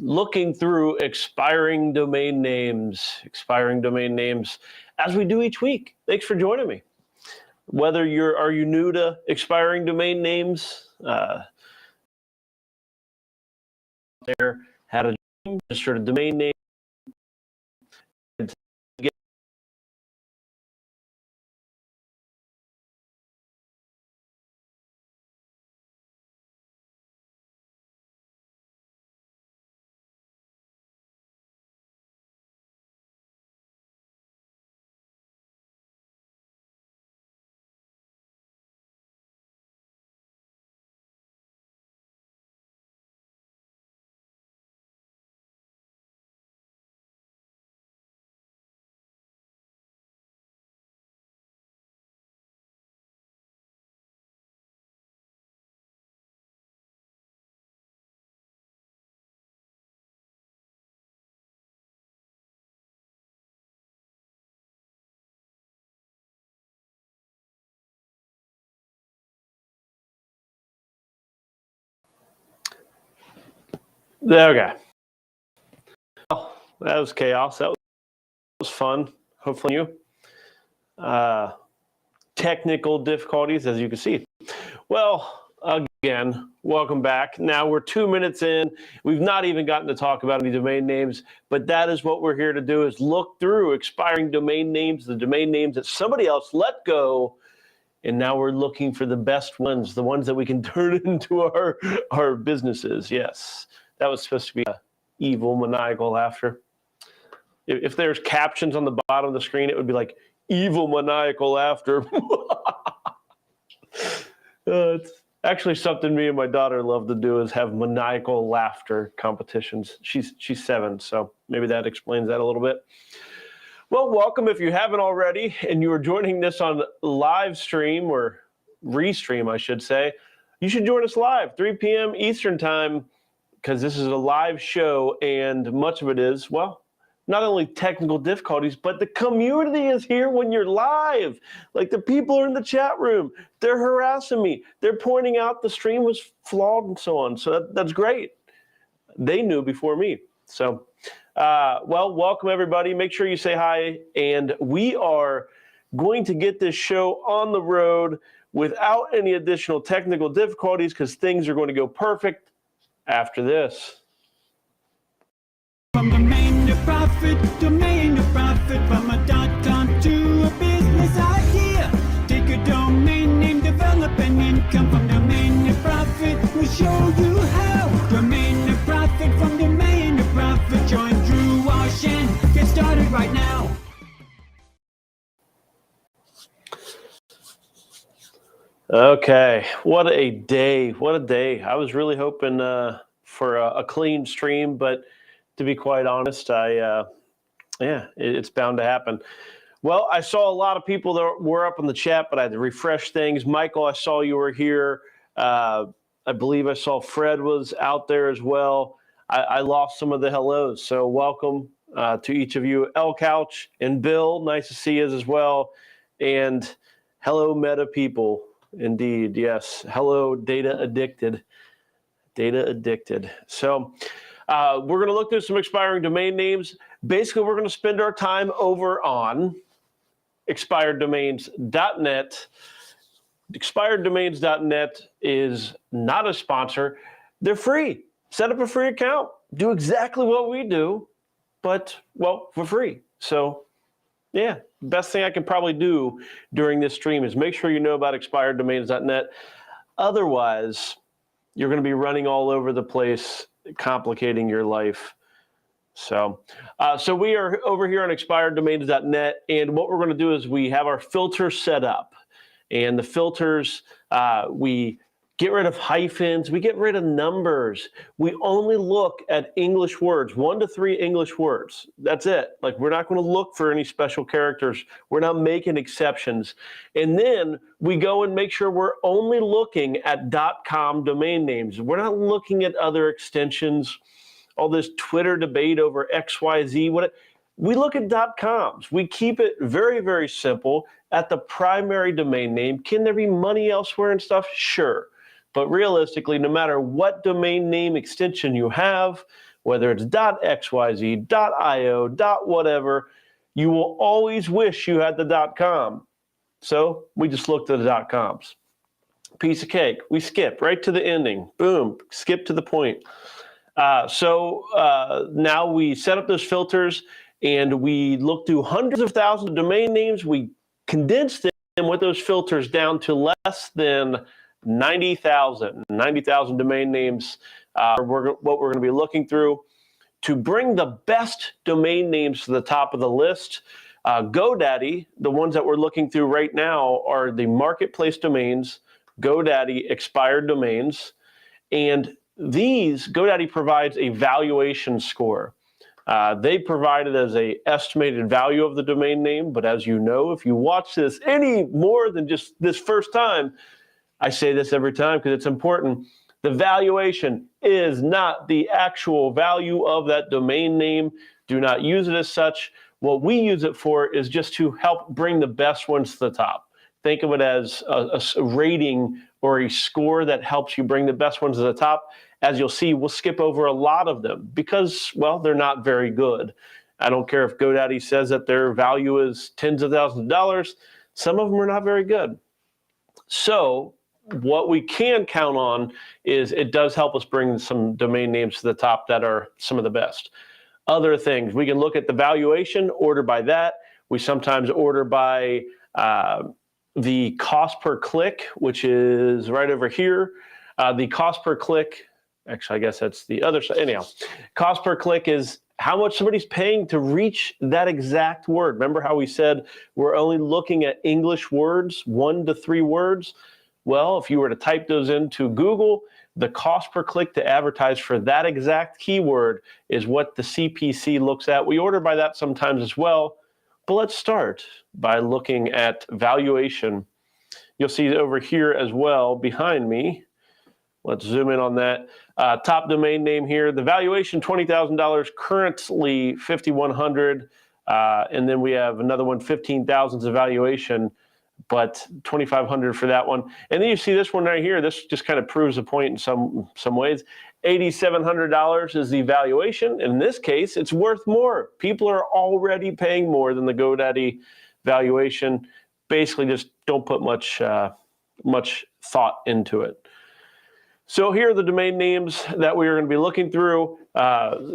looking through expiring domain names, as we do each week. Thanks for joining me. Whether are you new to expiring domain names, there had a dream, registered a domain name, okay. Well, that was chaos. That was fun. Hopefully you. Technical difficulties, as you can see. Well, again, welcome back. Now we're 2 minutes in. We've not even gotten to talk about any domain names, but that is what we're here to do, is look through expiring domain names, the domain names that somebody else let go. And now we're looking for the best ones, the ones that we can turn into our businesses. Yes, that was supposed to be evil, maniacal laughter. If there's captions on the bottom of the screen, it would be like evil, maniacal laughter. It's actually something me and my daughter love to do, is have maniacal laughter competitions. She's 7, so maybe that explains that a little bit. Well, welcome if you haven't already, and you are joining this on live stream, or restream, I should say. You should join us live, 3 p.m. Eastern time, because this is a live show, and much of it is, well, not only technical difficulties, but the community is here when you're live. Like, the people are in the chat room. They're harassing me. They're pointing out the stream was flawed and so on. So that's great. They knew before me. So, well, welcome everybody. Make sure you say hi. And we are going to get this show on the road without any additional technical difficulties, because things are going to go perfect after this. From domain to profit, from a .com to a business idea. Take a domain name, develop an income from domain to profit. We'll show you how. Domain to profit, from domain to profit. Join Drew Walsh and get started right now. Okay, what a day. What a day. I was really hoping for a clean stream, but to be quite honest, it's bound to happen. Well, I saw a lot of people that were up in the chat, but I had to refresh things. Michael, I saw you were here. I believe I saw Fred was out there as well. I lost some of the hellos, so welcome to each of you. El Couch and Bill, nice to see you as well. And hello, Meta people. Indeed, yes. Hello, data addicted. So we're going to look through some expiring domain names. Basically, we're going to spend our time over on expireddomains.net. Expireddomains.net is not a sponsor. They're free. Set up a free account. Do exactly what we do, but, well, for free. So, yeah, best thing I can probably do during this stream is make sure you know about expireddomains.net. Otherwise, you're going to be running all over the place, complicating your life. So we are over here on expireddomains.net, and what we're going to do is we have our filter set up. And the filters, we get rid of hyphens, we get rid of numbers. We only look at English words, 1 to 3 English words. That's it. Like, we're not going to look for any special characters. We're not making exceptions. And then we go and make sure we're only looking at .com domain names. We're not looking at other extensions, all this Twitter debate over XYZ. We look at .coms. We keep it very, very simple at the primary domain name. Can there be money elsewhere and stuff? Sure. But realistically, no matter what domain name extension you have, whether it's .xyz, .io, .whatever, you will always wish you had the .com. So we just looked at the .coms. Piece of cake. We skip right to the ending. Boom, skip to the point. So now we set up those filters and we look through hundreds of thousands of domain names. We condensed them with those filters down to less than 90,000 domain names. What we're going to be looking through to bring the best domain names to the top of the list. GoDaddy, the ones that we're looking through right now are the marketplace domains, GoDaddy expired domains, and these, GoDaddy provides a valuation score. They provide it as an estimated value of the domain name, but as you know, if you watch this any more than just this first time, I say this every time because it's important, the valuation is not the actual value of that domain name. Do not use it as such. What we use it for is just to help bring the best ones to the top. Think of it as a rating or a score that helps you bring the best ones to the top. As you'll see, we'll skip over a lot of them because, well, they're not very good. I don't care if GoDaddy says that their value is tens of thousands of dollars. Some of them are not very good. So what we can count on is it does help us bring some domain names to the top that are some of the best. Other things, we can look at the valuation, order by that. We sometimes order by the cost per click, which is right over here. The cost per click, actually, I guess that's the other side. Anyhow, cost per click is how much somebody's paying to reach that exact word. Remember how we said we're only looking at English words, 1 to 3 words? Well, if you were to type those into Google, the cost per click to advertise for that exact keyword is what the CPC looks at. We order by that sometimes as well, but let's start by looking at valuation. You'll see over here as well behind me. Let's zoom in on that. Top domain name here, the valuation $20,000, currently $5,100, and then we have another one, $15,000 of valuation, but $2,500 for that one. And then you see this one right here. This just kind of proves a point in some ways. $8,700 is the valuation. In this case, it's worth more. People are already paying more than the GoDaddy valuation. Basically, just don't put much thought into it. So here are the domain names that we are going to be looking through.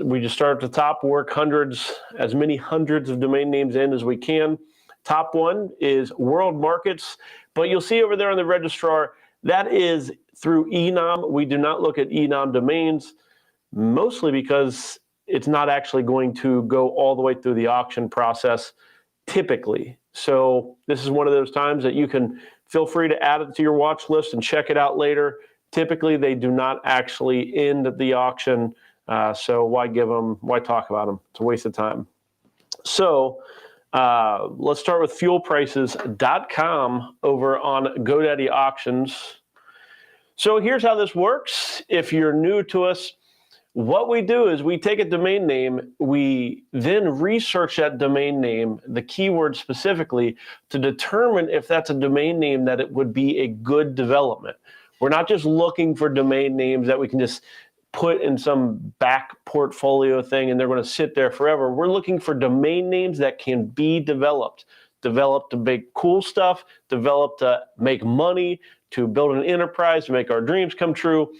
We just start at the top, work as many hundreds of domain names in as we can. Top one is World Markets, but you'll see over there on the registrar, that is through eNom. We do not look at eNom domains, mostly because it's not actually going to go all the way through the auction process typically. So this is one of those times that you can feel free to add it to your watch list and check it out later. Typically, they do not actually end the auction, so why talk about them? It's a waste of time. So let's start with fuelprices.com over on GoDaddy Auctions. So here's how this works. If you're new to us, what we do is we take a domain name, we then research that domain name, the keyword specifically, to determine if that's a domain name that it would be a good development. We're not just looking for domain names that we can just put in some back portfolio thing and they're going to sit there forever. We're looking for domain names that can be developed to make cool stuff, developed to make money, to build an enterprise, to make our dreams come true,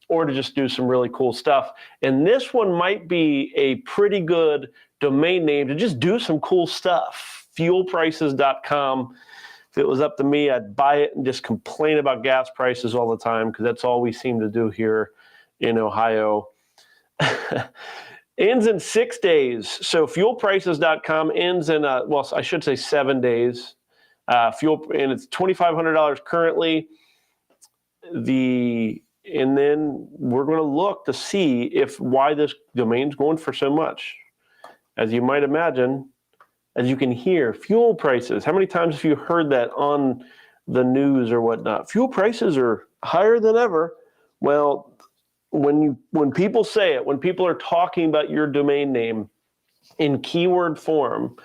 or to just do some really cool stuff. And this one might be a pretty good domain name to just do some cool stuff. Fuelprices.com. If it was up to me, I'd buy it and just complain about gas prices all the time because that's all we seem to do here in Ohio. Ends in 6 days. So fuelprices.com ends in, well, I should say 7 days. And it's $2,500 currently. And then we're going to look to see why this domain's going for so much. As you might imagine, as you can hear, fuel prices. How many times have you heard that on the news or whatnot? Fuel prices are higher than ever. Well, when people say it, when people are talking about your domain name in keyword form,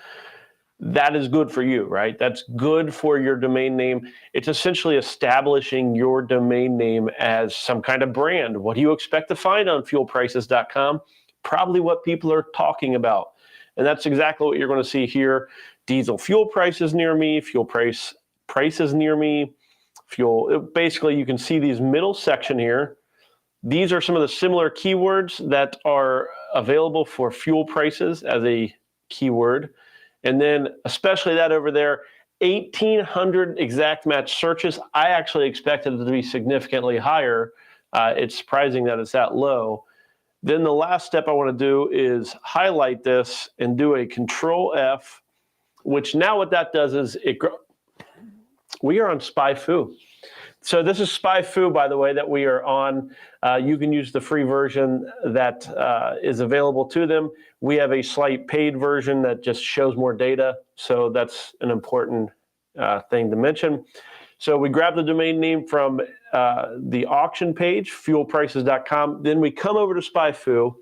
that is good for you, right? That's good for your domain name. It's essentially establishing your domain name as some kind of brand. What do you expect to find on fuelprices.com? probably what people are talking about. And that's exactly what you're going to see here. Diesel fuel prices near me, fuel prices near me, basically you can see these middle section here. These are some of the similar keywords that are available for fuel prices as a keyword. And then especially that over there, 1,800 exact match searches. I actually expected it to be significantly higher. It's surprising that it's that low. Then the last step I want to do is highlight this and do a Control F, which now what that does is we are on SpyFu. So this is SpyFu, by the way, that we are on. You can use the free version that is available to them. We have a slight paid version that just shows more data. So that's an important thing to mention. So we grab the domain name from the auction page, fuelprices.com. Then we come over to SpyFu.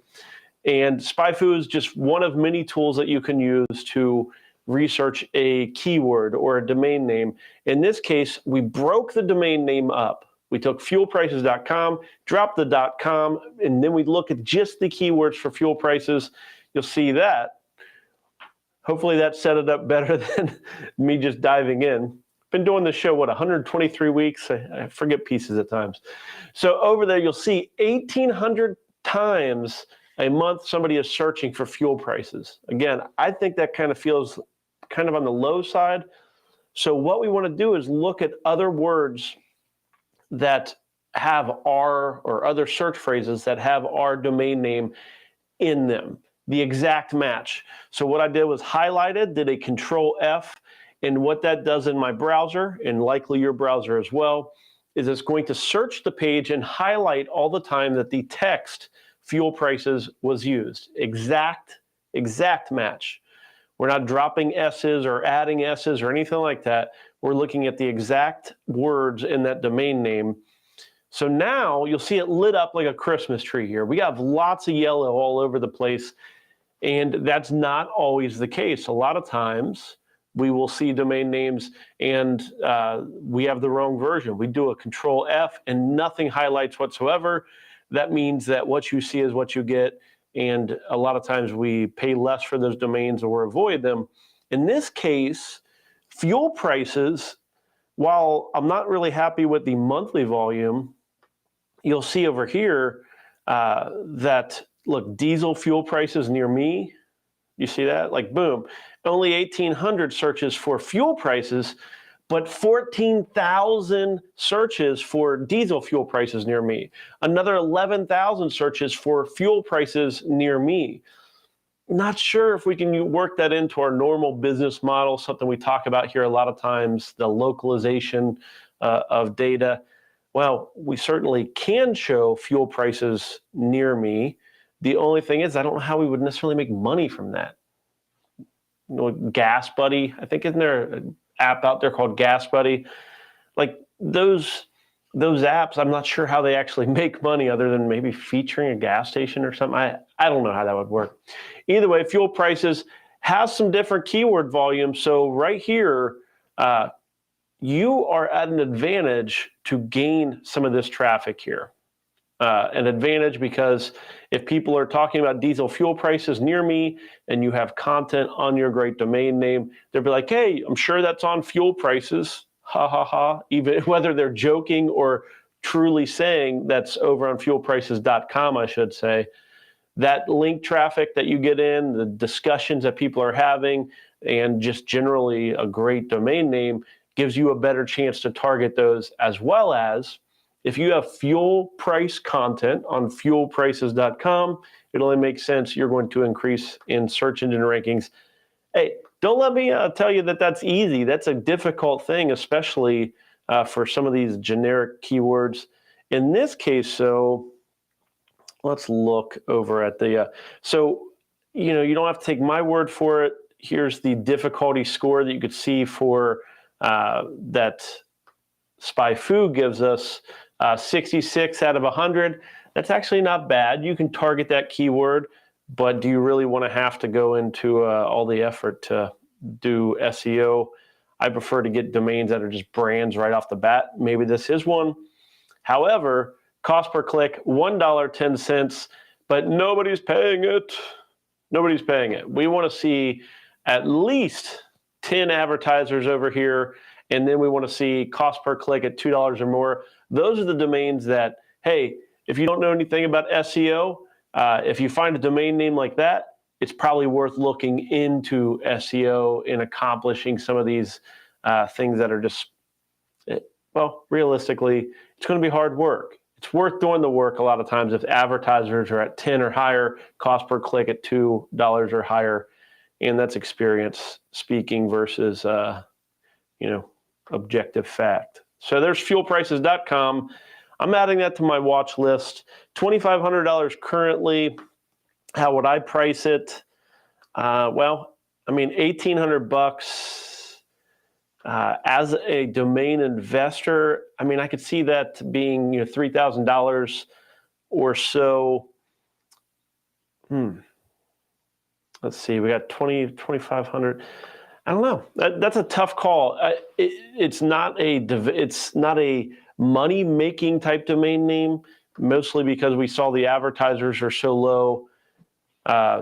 And SpyFu is just one of many tools that you can use to research a keyword or a domain name. In this case, we broke the domain name up. We took fuelprices.com, dropped the .com, and then we look at just the keywords for fuel prices. You'll see that. Hopefully that set it up better than me just diving in. Been doing this show, 123 weeks? I forget pieces at times. So over there, you'll see 1,800 times a month somebody is searching for fuel prices. Again, I think that kind of feels kind of on the low side. So what we want to do is look at other words that have our, or other search phrases that have our domain name in them, the exact match. So what I did was highlighted, did a Control F, and what that does in my browser, and likely your browser as well, is it's going to search the page and highlight all the time that the text fuel prices was used. Exact match. We're not dropping S's or adding S's or anything like that. We're looking at the exact words in that domain name. So now you'll see it lit up like a Christmas tree here. We have lots of yellow all over the place, and that's not always the case. A lot of times we will see domain names and we have the wrong version. We do a Control F and nothing highlights whatsoever. That means that what you see is what you get. And a lot of times we pay less for those domains or avoid them. In this case, fuel prices, while I'm not really happy with the monthly volume, you'll see over here that, look, diesel fuel prices near me. You see that? Like, boom. Only 1,800 searches for fuel prices, but 14,000 searches for diesel fuel prices near me. Another 11,000 searches for fuel prices near me. Not sure if we can work that into our normal business model, something we talk about here a lot of times, the localization of data. Well, we certainly can show fuel prices near me. The only thing is, I don't know how we would necessarily make money from that. You know, Gas Buddy, I think, isn't there an app out there called Gas Buddy? Like those apps, I'm not sure how they actually make money other than maybe featuring a gas station or something. I don't know how that would work. Either way, fuel prices has some different keyword volume. So right here, you are at an advantage to gain some of this traffic here. An advantage because if people are talking about diesel fuel prices near me and you have content on your great domain name, they'll be like, hey, I'm sure that's on fuel prices, ha ha ha, even whether they're joking or truly saying that's over on fuelprices.com, I should say. That link traffic that you get in, the discussions that people are having, and just generally a great domain name gives you a better chance to target those, as well as if you have fuel price content on fuelprices.com, it only makes sense you're going to increase in search engine rankings. Hey, don't let me tell you that that's easy. That's a difficult thing, especially for some of these generic keywords. In this case, so let's look over at the, you know, you don't have to take my word for it. Here's the difficulty score that you could see for that SpyFu gives us. 66 out of 100. That's actually not bad. You can target that keyword, but do you really want to have to go into all the effort to do SEO? I prefer to get domains that are just brands right off the bat. Maybe this is one. However, cost per click, $1.10, but nobody's paying it. Nobody's paying it. We want to see at least 10 advertisers over here, and then we want to see cost per click at $2 or more. Those are the domains that, hey, if you don't know anything about SEO, if you find a domain name like that, it's probably worth looking into SEO and accomplishing some of these things that are just, well, realistically, it's going to be hard work. It's worth doing the work a lot of times if advertisers are at 10 or higher, cost per click at $2 or higher, and that's experience speaking versus, objective fact. So there's fuelprices.com. I'm adding that to my watch list. $2,500 currently. How would I price it? $1,800 as a domain investor. I mean, I could see that being $3,000 or so. Let's see. We got 2,500. I don't know. That's a tough call. It's not a money-making type domain name, mostly because we saw the advertisers are so low.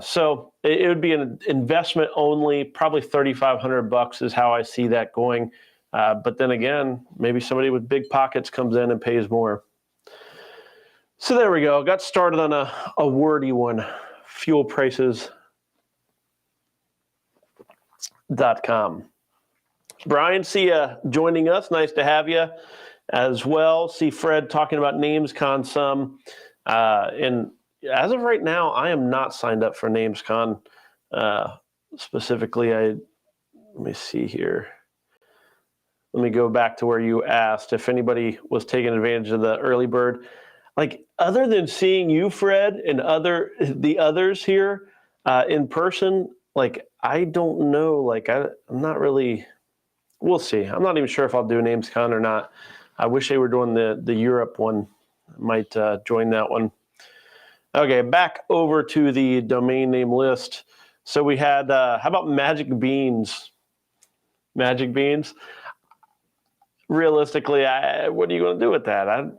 So it would be an investment only, probably $3,500 is how I see that going. But then again, maybe somebody with big pockets comes in and pays more. So there we go. Got started on a wordy one, fuelprices.com. Brian, see you joining us. Nice to have you as well. See Fred talking about NamesCon some. And as of right now, I am not signed up for NamesCon specifically. Let me see here. Let me go back to where you asked if anybody was taking advantage of the early bird. Like, other than seeing you, Fred, and the others here in person, like, I don't know. Like, I'm not really. We'll see. I'm not even sure if I'll do NamesCon or not. I wish they were doing the Europe one. I might join that one. Okay, back over to the domain name list. So we had, how about Magic Beans? Magic Beans? Realistically, what are you going to do with that?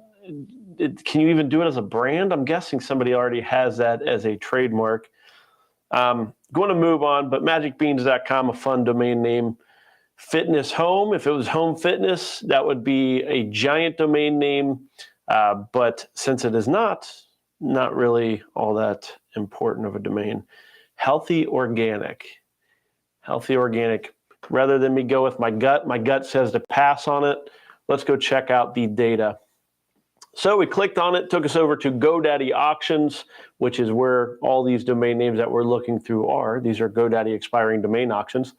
Can you even do it as a brand? I'm guessing somebody already has that as a trademark. Going to move on, but magicbeans.com, a fun domain name. Fitness Home, if it was home fitness, that would be a giant domain name. But since it is not really all that important of a domain. Healthy Organic. Rather than me go with my gut says to pass on it. Let's go check out the data. So we clicked on it, took us over to GoDaddy Auctions, which is where all these domain names that we're looking through are. These are GoDaddy expiring domain auctions.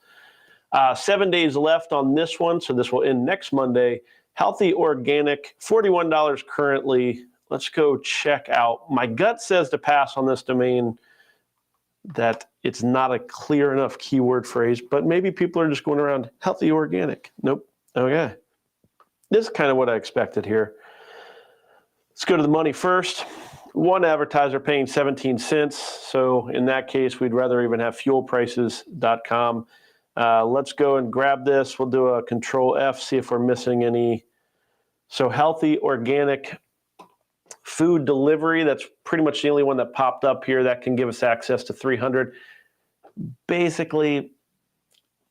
7 days left on this one, so this will end next Monday. Healthy Organic, $41 currently. Let's go check out. My gut says to pass on this domain that it's not a clear enough keyword phrase, but maybe people are just going around Healthy Organic. Nope. Okay. This is kind of what I expected here. Let's go to the money first. One advertiser paying 17 cents. So in that case, we'd rather even have fuelprices.com. Let's go and grab this. We'll do a Control F, see if we're missing any. So Healthy Organic food delivery, that's pretty much the only one that popped up here that can give us access to 300. Basically,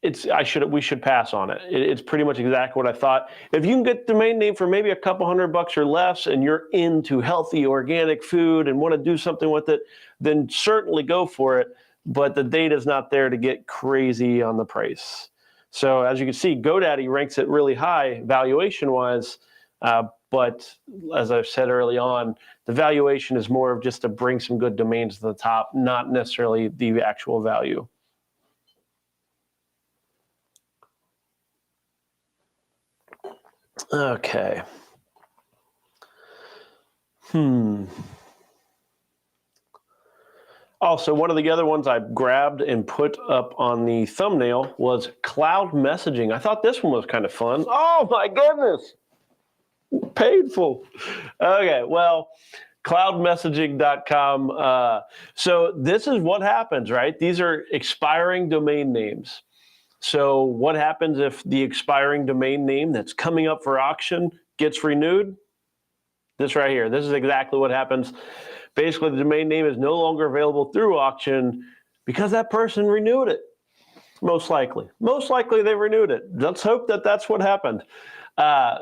we should pass on it. It's pretty much exactly what I thought. If you can get the domain name for maybe a couple $100 or less and you're into healthy organic food and want to do something with it, then certainly go for it. But the data is not there to get crazy on the price. So as you can see, GoDaddy ranks it really high valuation-wise, but as I've said early on, the valuation is more of just to bring some good domains to the top, not necessarily the actual value. Okay. Also, one of the other ones I grabbed and put up on the thumbnail was cloud messaging. I thought this one was kind of fun. Oh my goodness. Painful. Okay, well, cloudmessaging.com. So this is what happens, right? These are expiring domain names. So what happens if the expiring domain name that's coming up for auction gets renewed? This right here. This is exactly what happens. Basically, the domain name is no longer available through auction because that person renewed it. Most likely they renewed it. Let's hope that that's what happened.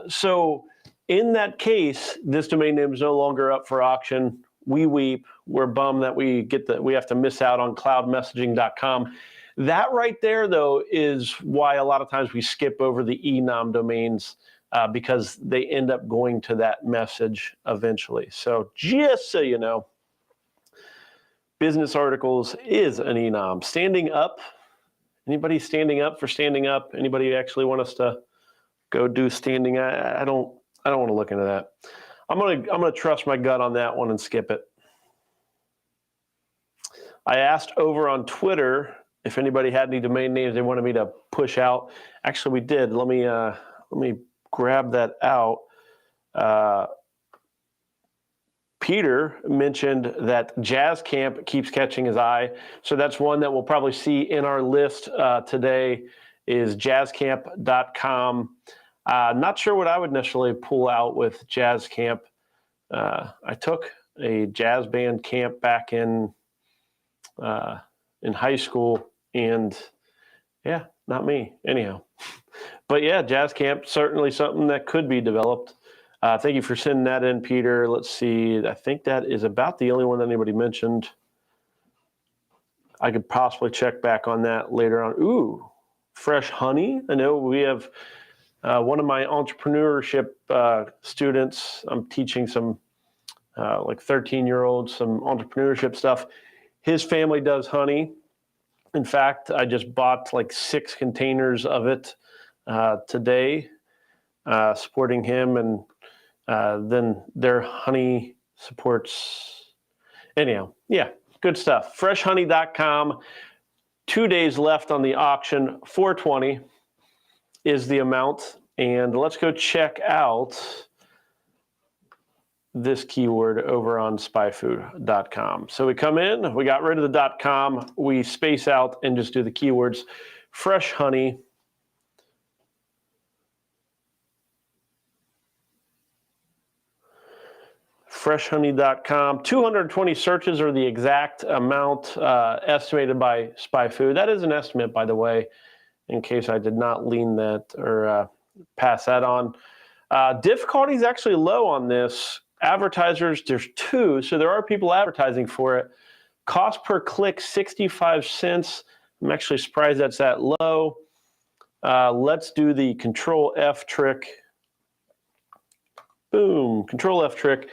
So in that case, this domain name is no longer up for auction. We weep. We're bummed that we have to miss out on cloudmessaging.com. That right there, though, is why a lot of times we skip over the enum domains because they end up going to that message eventually. So just so you know, business articles is an enum. Standing up. Anybody standing up for standing up? Anybody actually want us to go do standing? I don't want to look into that. I'm gonna trust my gut on that one and skip it. I asked over on Twitter if anybody had any domain names they wanted me to push out. Actually, we did. Let me grab that out. Peter mentioned that Jazz Camp keeps catching his eye. So that's one that we'll probably see in our list today is jazzcamp.com. Not sure what I would necessarily pull out with Jazz Camp. I took a jazz band camp back in high school, and yeah, not me anyhow. But yeah, Jazz Camp, certainly something that could be developed. Thank you for sending that in, Peter. Let's see. I think that is about the only one that anybody mentioned. I could possibly check back on that later on. Ooh, Fresh Honey. I know we have one of my entrepreneurship students. I'm teaching some like 13-year-olds some entrepreneurship stuff. His family does honey. In fact, I just bought like 6 containers of it today, supporting him, and then their honey supports. Anyhow, yeah, good stuff. Freshhoney.com. 2 days left on the auction. $420 is the amount. And let's go check out this keyword over on spyfood.com. So we come in, we got rid of the .com, we space out and just do the keywords. Fresh honey. Freshhoney.com. 220 searches are the exact amount estimated by SpyFood. That is an estimate, by the way, in case I did not lean that or pass that on. Difficulty is actually low on this. Advertisers, there's 2, so there are people advertising for it. Cost per click, 65 cents. I'm actually surprised that's that low. Let's do the Control F trick. Boom, Control F trick.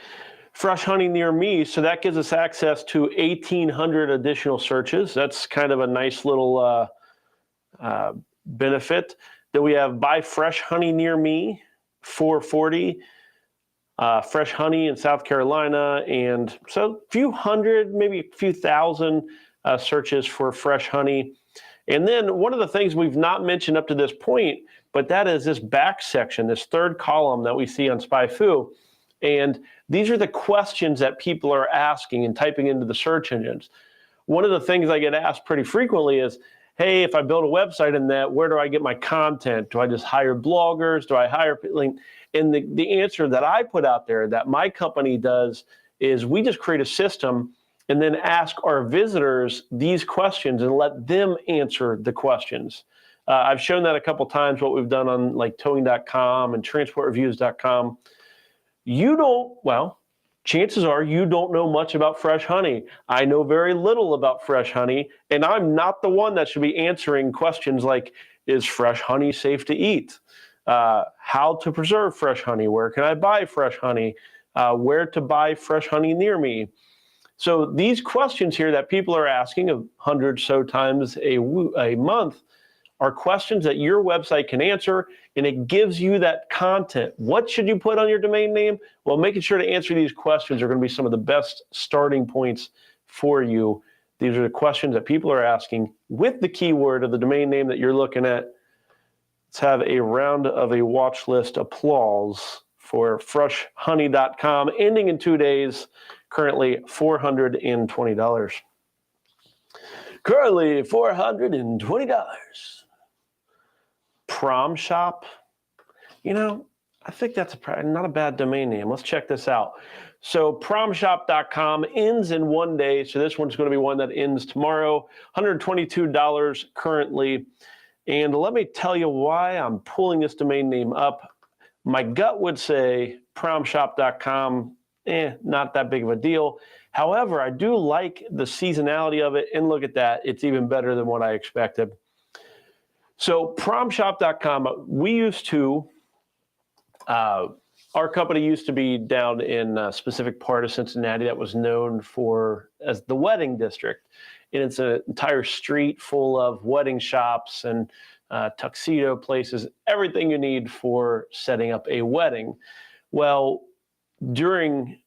Fresh honey near me, so that gives us access to 1,800 additional searches. That's kind of a nice little benefit. Then we have buy fresh honey near me, 440. Fresh honey in South Carolina, and so a few hundred, maybe a few thousand searches for fresh honey. And then one of the things we've not mentioned up to this point, but that is this back section, this third column that we see on SpyFu. And these are the questions that people are asking and typing into the search engines. One of the things I get asked pretty frequently is, hey, if I build a website in that, where do I get my content? Do I just hire bloggers? Do I hire people? And the answer that I put out there that my company does is we just create a system and then ask our visitors these questions and let them answer the questions. I've shown that a couple times, what we've done on like towing.com and transportreviews.com. Chances are you don't know much about fresh honey. I know very little about fresh honey, and I'm not the one that should be answering questions like, is fresh honey safe to eat? How to preserve fresh honey? Where can I buy fresh honey? Where to buy fresh honey near me? So these questions here that people are asking 100 so times a month are questions that your website can answer, and it gives you that content. What should you put on your domain name? Well, making sure to answer these questions are going to be some of the best starting points for you. These are the questions that people are asking with the keyword of the domain name that you're looking at. Let's have a round of a watch list applause for freshhoney.com, ending in 2 days, currently $420. Currently $420. Prom Shop, I think that's not a bad domain name. Let's check this out. So promshop.com ends in 1 day. So this one's going to be one that ends tomorrow. $122 currently. And let me tell you why I'm pulling this domain name up. My gut would say promshop.com, not that big of a deal. However, I do like the seasonality of it. And look at that. It's even better than what I expected. So promshop.com, we used to, our company used to be down in a specific part of Cincinnati that was known for as the wedding district. And it's an entire street full of wedding shops and tuxedo places, everything you need for setting up a wedding. Well, during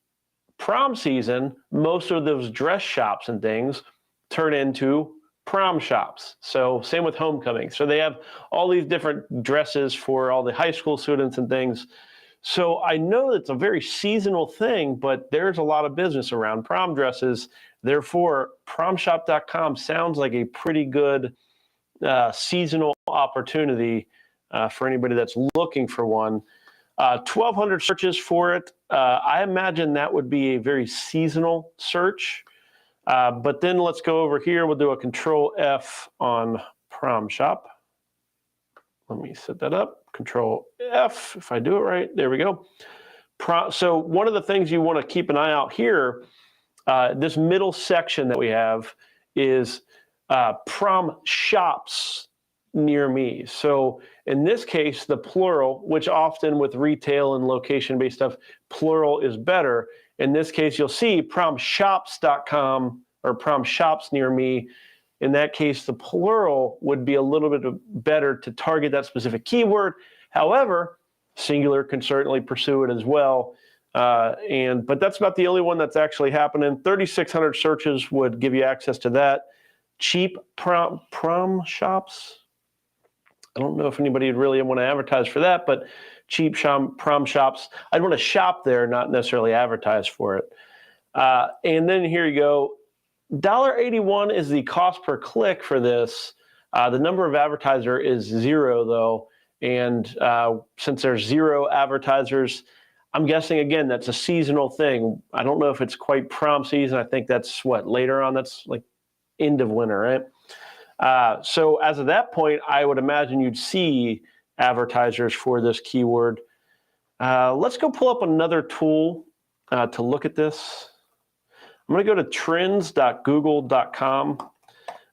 prom season, most of those dress shops and things turn into prom shops. So same with homecoming. So they have all these different dresses for all the high school students and things. So I know it's a very seasonal thing, but there's a lot of business around prom dresses. Therefore, promshop.com sounds like a pretty good seasonal opportunity for anybody that's looking for one. 1,200 searches for it. I imagine that would be a very seasonal search. But then let's go over here. We'll do a Control F on Prom Shop. Let me set that up. Control F, if I do it right. There we go. So one of the things you want to keep an eye out here, this middle section that we have is prom shops near me. So in this case, the plural, which often with retail and location-based stuff, plural is better. In this case, you'll see promshops.com or prom shops near me. In that case, the plural would be a little bit better to target that specific keyword. However, singular can certainly pursue it as well. But that's about the only one that's actually happening. 3,600 searches would give you access to that. Cheap prom shops. I don't know if anybody would really want to advertise for that, but cheap prom shops. I'd want to shop there, not necessarily advertise for it. And then here you go. $1.81 is the cost per click for this. The number of advertiser is 0 though. And since there's 0 advertisers, I'm guessing, again, that's a seasonal thing. I don't know if it's quite prom season. I think that's what, later on, that's like end of winter, right? So as of that point, I would imagine you'd see advertisers for this keyword. Let's go pull up another tool to look at this. I'm going to go to trends.google.com.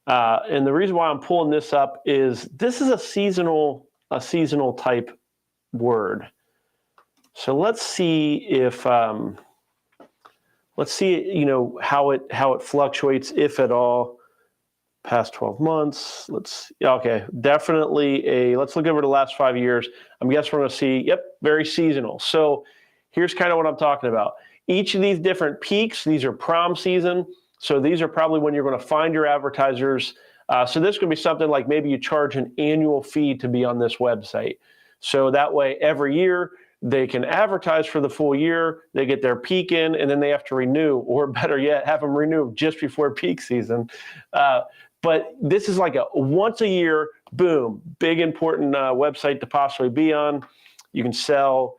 And the reason why I'm pulling this up is this is a seasonal type word. So let's see if how it fluctuates, if at all. Past 12 months. Okay, definitely let's look over the last 5 years. I'm guessing we're going to see, yep, very seasonal. So here's kind of what I'm talking about. Each of these different peaks, these are prom season. So these are probably when you're going to find your advertisers. So this could be something like maybe you charge an annual fee to be on this website. So that way every year they can advertise for the full year, they get their peak in, and then they have to renew, or better yet, have them renew just before peak season. But this is like a once a year, boom, big important website to possibly be on. You can sell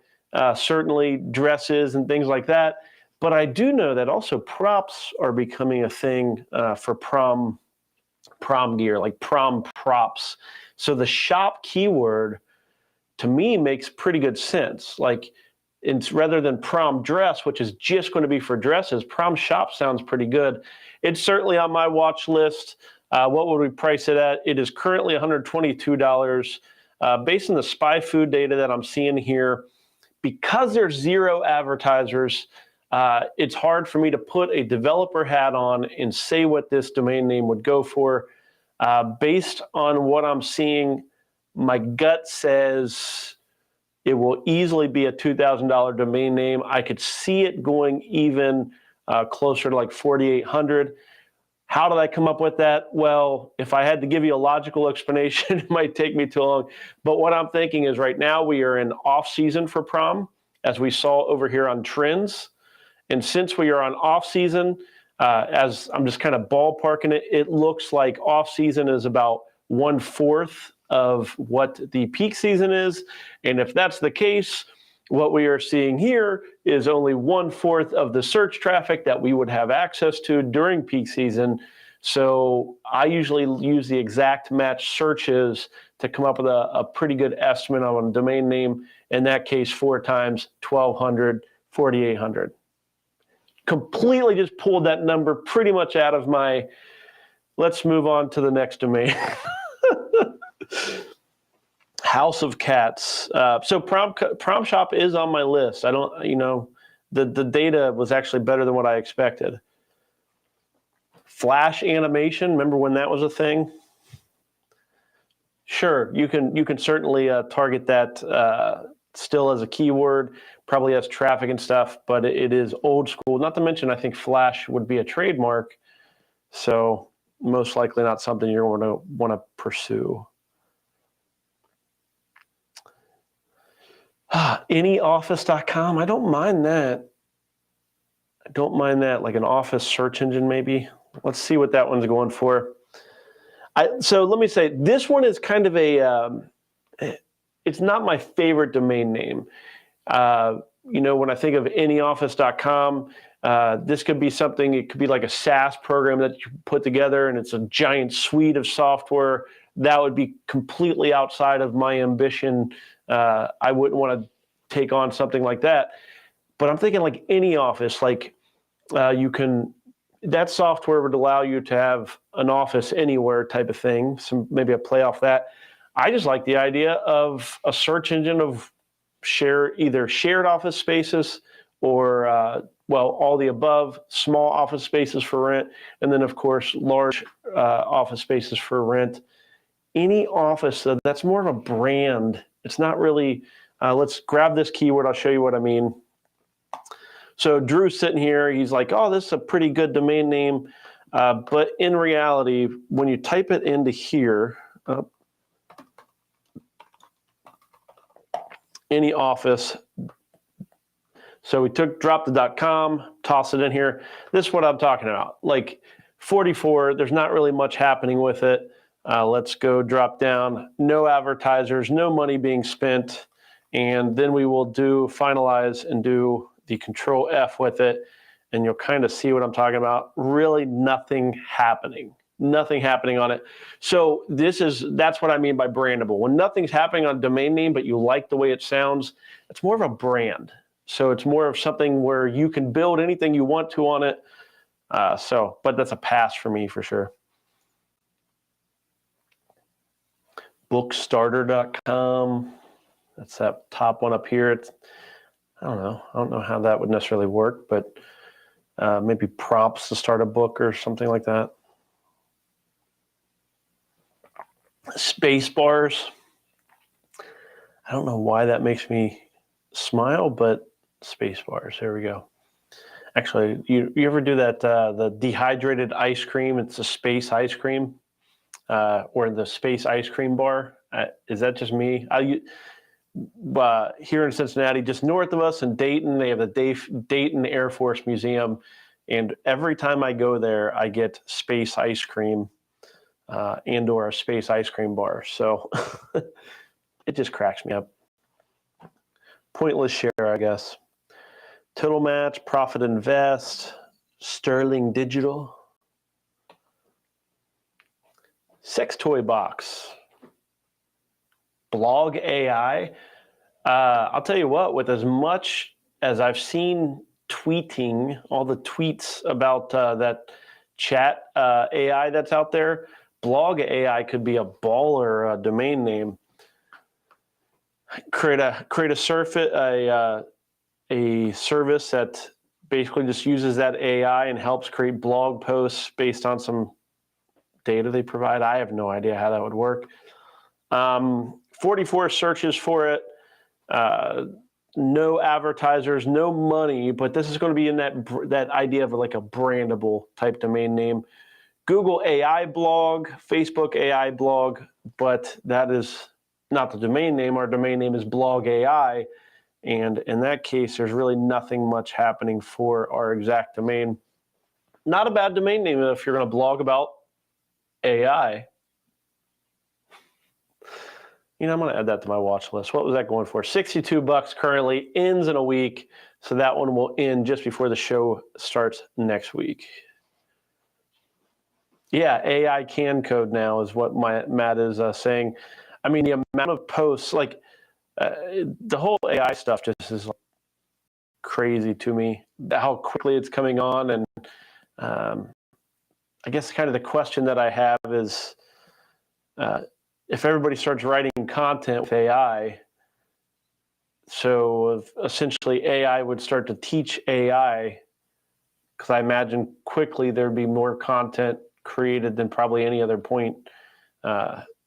certainly dresses and things like that. But I do know that also props are becoming a thing for prom gear, like prom props. So the shop keyword, to me, makes pretty good sense. Like, it's rather than prom dress, which is just going to be for dresses, prom shop sounds pretty good. It's certainly on my watch list. What would we price it at? It is currently $122. Based on the SPY food data that I'm seeing here, because there's 0 advertisers, it's hard for me to put a developer hat on and say what this domain name would go for. Based on what I'm seeing, my gut says it will easily be a $2,000 domain name. I could see it going even closer to like $4,800. How did I come up with that? Well, if I had to give you a logical explanation, it might take me too long. But what I'm thinking is right now we are in off season for prom, as we saw over here on Trends. And since we are on off season, as I'm just kind of ballparking it, it looks like off season is about 1/4 of what the peak season is. And if that's the case, What we are seeing here is only 1/4 of the search traffic that we would have access to during peak season. So I usually use the exact match searches to come up with a pretty good estimate on a domain name. In that case, 4 times 1,200, 4,800. Completely just pulled that number pretty much out of my, let's move on to the next domain. House of Cats. So Prom Shop is on my list. I don't, the data was actually better than what I expected. Flash animation, remember when that was a thing? Sure, you can certainly target that still as a keyword, probably has traffic and stuff, but it is old school. Not to mention, I think Flash would be a trademark, so most likely not something you're going to want to pursue. Anyoffice.com, I don't mind that. Like an office search engine maybe. Let's see what that one's going for. So let me say, this one is kind of it's not my favorite domain name. When I think of anyoffice.com, this could be something, it could be like a SaaS program that you put together and it's a giant suite of software. That would be completely outside of my ambition. I wouldn't want to take on something like that. But I'm thinking like AnyOffice, like that software would allow you to have an office anywhere type of thing. So maybe a play off that. I just like the idea of a search engine of either shared office spaces or, all the above, small office spaces for rent, and then of course, large office spaces for rent. AnyOffice, that's more of a brand. It's not really, let's grab this keyword. I'll show you what I mean. So Drew's sitting here. He's like, oh, this is a pretty good domain name. But in reality, when you type it into here, AnyOffice. So we dropped the .com, tossed it in here. This is what I'm talking about. Like 44, there's not really much happening with it. Let's go drop down. No advertisers, no money being spent. And then we will finalize and do the Control F with it. And you'll kind of see what I'm talking about. Really nothing happening. Nothing happening on it. So that's what I mean by brandable. When nothing's happening on a domain name, but you like the way it sounds, it's more of a brand. So it's more of something where you can build anything you want to on it. But that's a pass for me for sure. Bookstarter.com. That's that top one up here. I don't know how that would necessarily work, but maybe prompts to start a book or something like that. Space bars. I don't know why that makes me smile, but space bars. There we go. Actually, you ever do that, the dehydrated ice cream? It's a space ice cream, or the space ice cream bar. Is that just me? Here in Cincinnati, just north of us in Dayton, they have the Dayton Air Force Museum. And every time I go there, I get space ice cream and or a space ice cream bar. So it just cracks me up. Pointless share, I guess. Total Match, Profit Invest, Sterling Digital. Sex Toy Box. Blog AI. I'll tell you what, with as much as I've seen tweeting, all the tweets about that chat AI that's out there, Blog AI could be a baller domain name. Create a service that basically just uses that AI and helps create blog posts based on some data they provide. I have no idea how that would work. 44 searches for it. No advertisers, no money, but this is going to be in that idea of like a brandable type domain name. Google AI blog, Facebook AI blog, but that is not the domain name. Our domain name is Blog AI. And in that case, there's really nothing much happening for our exact domain. Not a bad domain name if you're going to blog about AI. I'm going to add that to my watch list. What was that going for? $62 currently, ends in a week. So that one will end just before the show starts next week. Yeah, AI can code now is what Matt is saying. I mean, the amount of posts, like the whole AI stuff just is like crazy to me, how quickly it's coming on. And I guess kind of the question that I have is, if everybody starts writing content with AI, so essentially AI would start to teach AI, because I imagine quickly there'd be more content created than probably any other point,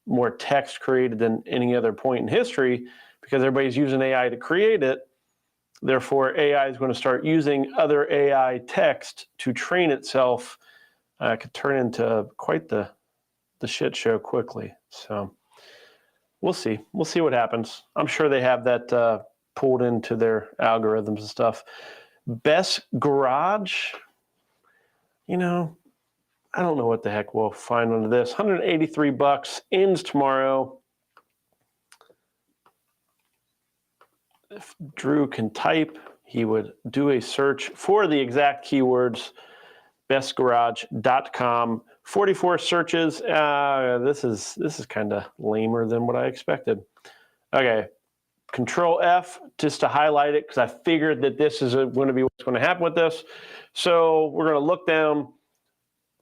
more text created than any other point in history, because everybody's using AI to create it. Therefore, AI is going to start using other AI text to train itself. Could turn into quite the shit show quickly. So we'll see. We'll see what happens. I'm sure they have that pulled into their algorithms and stuff. Best Garage, I don't know what the heck we'll find under this. $183, ends tomorrow. If Drew can type, he would do a search for the exact keywords, bestgarage.com. 44 searches. This is kind of lamer than what I expected. Okay, Control F just to highlight it, because I figured that this is going to be what's going to happen with this. So we're going to look down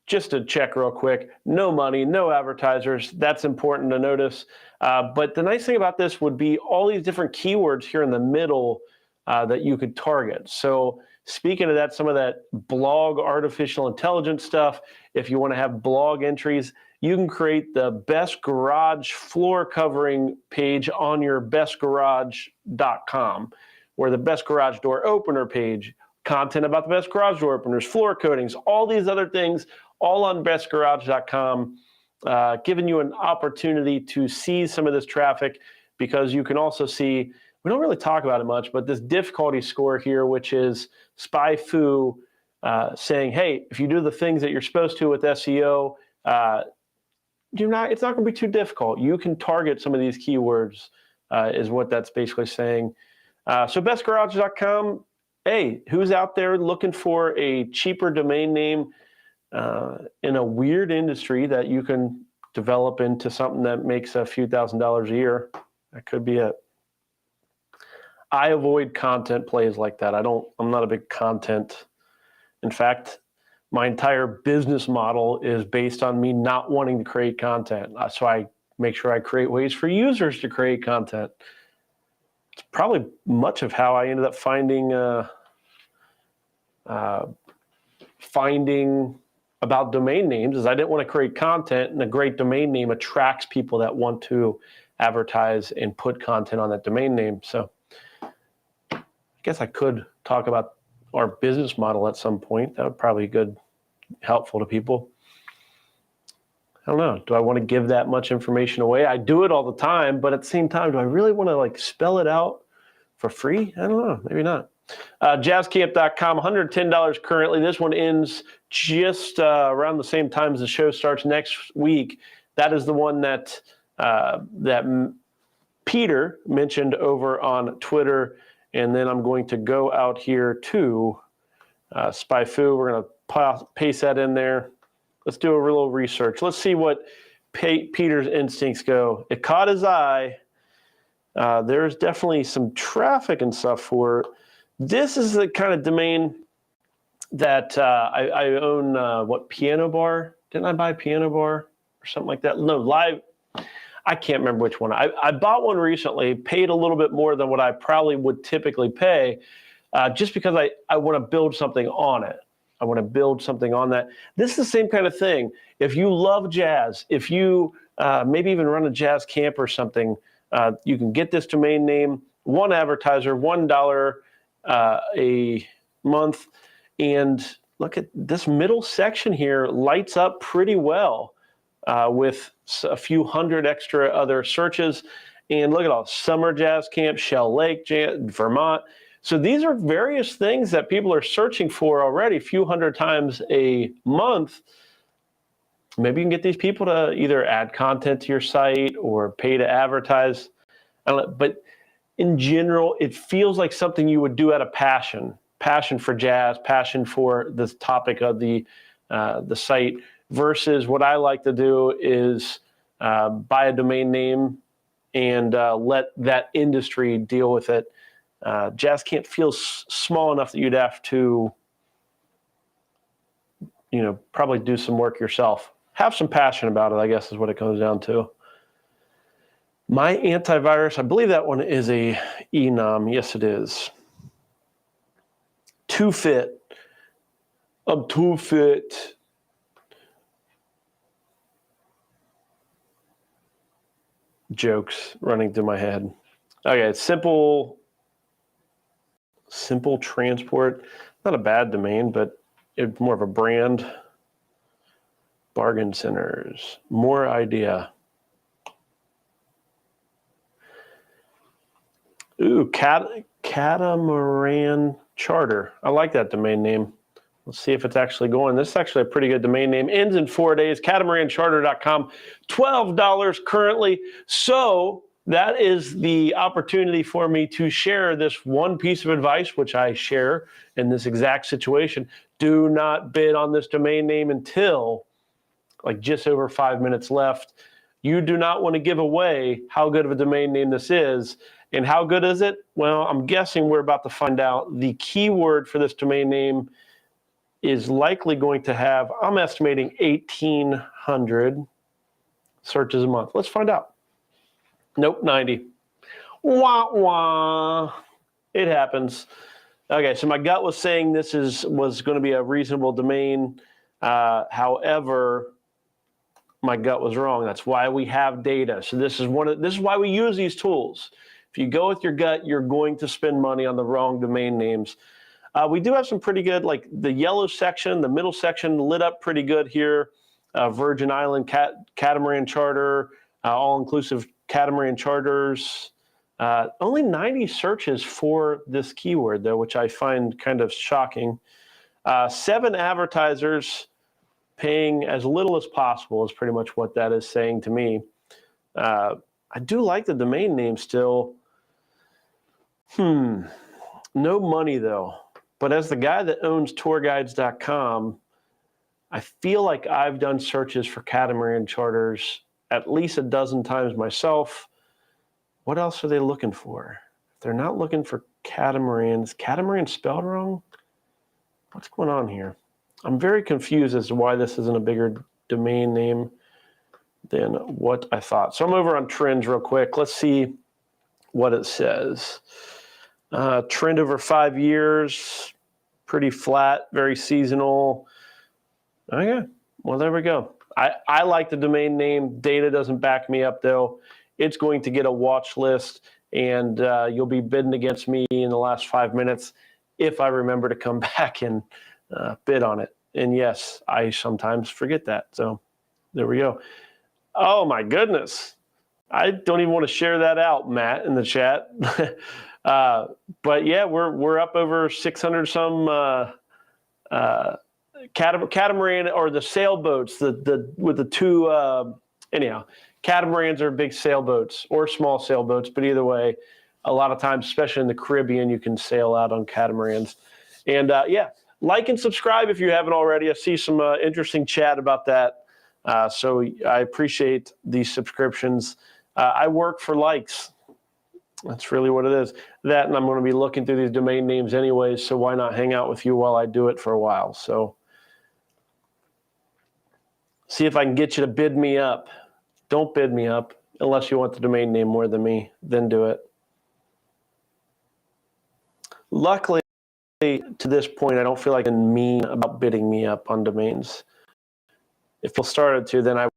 just to check real quick. No money, no advertisers. That's important to notice. But the nice thing about this would be all these different keywords here in the middle that you could target. So speaking of that, some of that blog artificial intelligence stuff, if you want to have blog entries, you can create the Best Garage floor covering page on your bestgarage.com, or the Best Garage Door Opener page, content about the Best Garage Door Openers, floor coatings, all these other things, all on bestgarage.com, giving you an opportunity to see some of this traffic, because you can also see, we don't really talk about it much, but this difficulty score here, which is SpyFu saying, hey, if you do the things that you're supposed to with SEO, it's not going to be too difficult. You can target some of these keywords, is what that's basically saying. So bestgarage.com, hey, who's out there looking for a cheaper domain name in a weird industry that you can develop into something that makes a few $1,000s a year? That could be it. I avoid content plays like that. I'm not a big content. In fact, my entire business model is based on me not wanting to create content. So I make sure I create ways for users to create content. It's probably much of how I ended up finding about domain names, is I didn't want to create content, and a great domain name attracts people that want to advertise and put content on that domain name. So I guess I could talk about our business model at some point. That would probably be helpful to people. I don't know. Do I want to give that much information away? I do it all the time, but at the same time, do I really want to spell it out for free? I don't know. Maybe not. Jazzcamp.com, $110 currently. This one ends just around the same time as the show starts next week. That is the one that Peter mentioned over on Twitter. And then I'm going to go out here to SpyFu. We're going to paste that in there. Let's do a little research. Let's see what Peter's instincts go. It caught his eye. There's definitely some traffic and stuff for it. This is the kind of domain that I own, Piano Bar? Didn't I buy Piano Bar or something like that? No, Live. I can't remember which one. I bought one recently, paid a little bit more than what I probably would typically pay, just because I want to build something on it. I want to build something on that. This is the same kind of thing. If you love jazz, if you maybe even run a jazz camp or something, you can get this domain name, one advertiser, $1 a month. And look at this middle section here, lights up pretty well with a few hundred extra other searches. And look at all, Summer Jazz Camp, Shell Lake, Vermont. So these are various things that people are searching for already, a few hundred times a month. maybe you can get these people to either add content to your site or pay to advertise. I don't know, but in general, it feels like something you would do out of passion for jazz, passion for the topic of the site, versus what I like to do is buy a domain name and let that industry deal with it. Jazz can't feel small enough that you'd have to, probably do some work yourself. Have some passion about it, I guess, is what it comes down to. My antivirus, I believe that one is a enum. Yes, it is. Too fit. I'm too fit. Jokes running through my head. Okay, simple transport. Not a bad domain, but it's more of a brand. Bargain centers. More idea. Ooh, Catamaran Charter. I like that domain name. Let's see if it's actually going. This is actually a pretty good domain name. Ends in 4 days. CatamaranCharter.com. $12 currently. So that is the opportunity for me to share this one piece of advice, which I share in this exact situation. Do not bid on this domain name until like just over 5 minutes left. You do not want to give away how good of a domain name this is. And how good is it? Well, I'm guessing we're about to find out. The keyword for this domain name is likely going to have, I'm estimating 1,800 searches a month. Let's find out. Nope, 90. Wah, wah. It happens. Okay, so my gut was saying this was going to be a reasonable domain. However, my gut was wrong. That's why we have data. So this is why we use these tools. If you go with your gut, you're going to spend money on the wrong domain names. We do have some pretty good, like the yellow section, the middle section lit up pretty good here. Virgin Island Catamaran Charter, all-inclusive Catamaran Charters. Only 90 searches for this keyword, though, which I find kind of shocking. 7 advertisers paying as little as possible is pretty much what that is saying to me. I do like the domain name still. No money, though. But as the guy that owns tourguides.com, I feel like I've done searches for catamaran charters at least a dozen times myself. What else are they looking for? If they're not looking for catamarans. Catamaran spelled wrong? What's going on here? I'm very confused as to why this isn't a bigger domain name than what I thought. So I'm over on trends real quick. Let's see what it says. Trend over 5 years, pretty flat, very seasonal. Okay, well, there we go. I like the domain name. Data doesn't back me up, though. It's going to get a watch list, and you'll be bidding against me in the last 5 minutes if I remember to come back and bid on it. And yes, I sometimes forget that. So there we go. Oh, my goodness. I don't even want to share that out, Matt, in the chat. But yeah, we're up over 600 some catamaran, or the sailboats, with the two anyhow. Catamarans are big sailboats or small sailboats, but either way, a lot of times, especially in the Caribbean, you can sail out on catamarans. And yeah, like and subscribe if you haven't already. I see some interesting chat about that. So I appreciate these subscriptions. I work for likes. That's really what it is. That, and I'm going to be looking through these domain names anyways, so why not hang out with you while I do it for a while? So see if I can get you to bid me up. Don't bid me up unless you want the domain name more than me. Then do it. Luckily, to this point, I don't feel like I'm mean about bidding me up on domains. If people started to, then I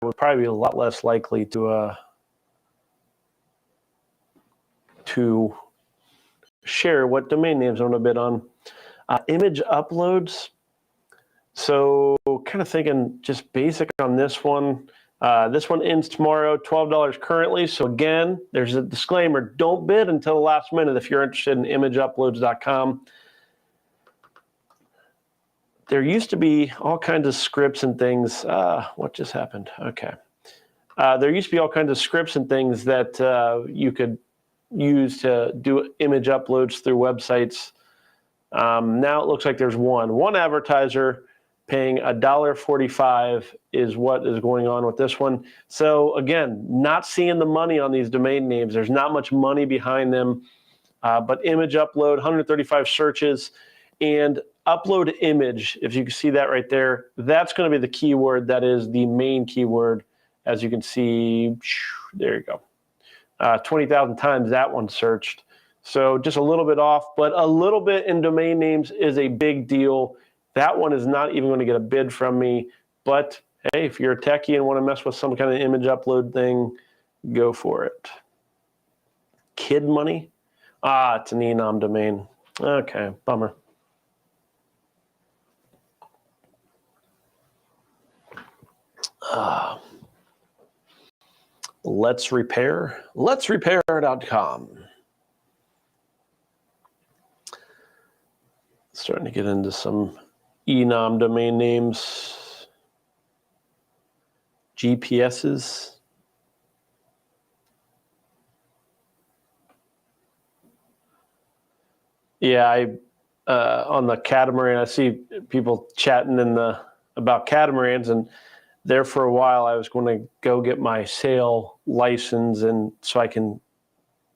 would probably be a lot less likely to share what domain names I'm going to bid on. Image uploads. So kind of thinking just basic on this one. This one ends tomorrow, $12 currently. So again, there's a disclaimer. Don't bid until the last minute if you're interested in imageuploads.com. there used to be all kinds of scripts and things. What just happened? Okay. There used to be all kinds of scripts and things that you could use to do image uploads through websites. Now it looks like there's one advertiser paying $1.45 is what is going on with this one. So again, not seeing the money on these domain names. There's not much money behind them, but image upload, 135 searches, and upload image, if you can see that right there, that's going to be the keyword that is the main keyword. As you can see, there you go. 20,000 times that one searched. So just a little bit off, but a little bit in domain names is a big deal. That one is not even going to get a bid from me. But hey, if you're a techie and want to mess with some kind of image upload thing, go for it. Kid money? It's an enum domain. Okay, bummer. Let's repair.com. Starting to get into some enum domain names, GPSs. Yeah, on the catamaran, I see people chatting about catamarans, and there for a while I was going to go get my sail license, and so I can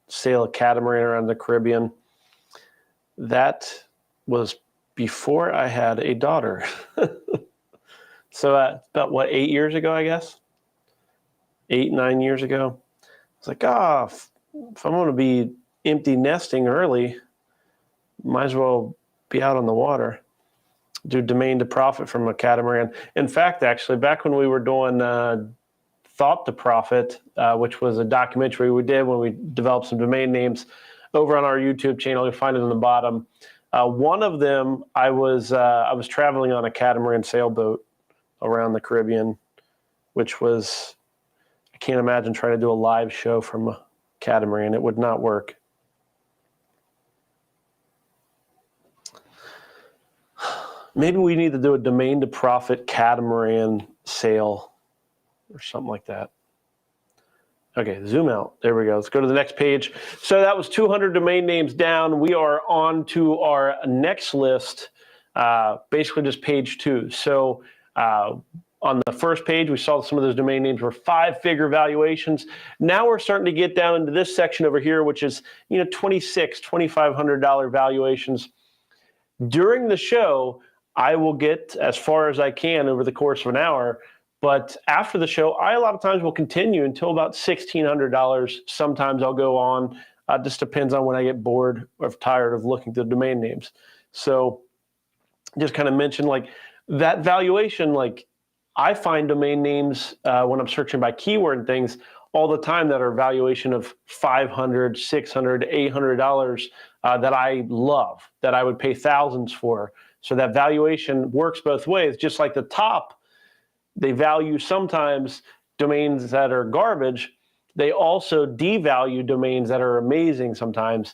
sail a catamaran around the Caribbean. That was before I had a daughter. So about what, 8 years ago, I guess? 8, 9 years ago. It's like, if I'm going to be empty nesting early, might as well be out on the water. Do domain to profit from a catamaran. In fact, actually, back when we were doing Thought to Profit, which was a documentary we did when we developed some domain names over on our YouTube channel, you'll find it on the bottom. One of them, I was traveling on a catamaran sailboat around the Caribbean, which was, I can't imagine trying to do a live show from a catamaran. It would not work. Maybe we need to do a domain to profit catamaran sale or something like that. Okay, zoom out. There we go. Let's go to the next page. So that was 200 domain names down. We are on to our next list, basically just page 2. So on the first page, we saw some of those domain names were 5-figure valuations. Now we're starting to get down into this section over here, which is $2,600, $2,500 valuations. During the show, I will get as far as I can over the course of an hour. But after the show, I a lot of times will continue until about $1,600. Sometimes I'll go on. Just depends on when I get bored or tired of looking through domain names. So just kind of mention like that valuation. Like I find domain names when I'm searching by keyword and things all the time that are valuation of $500, $600, $800 that I love, that I would pay thousands for. So that valuation works both ways. Just like the top, they value sometimes domains that are garbage. They also devalue domains that are amazing sometimes.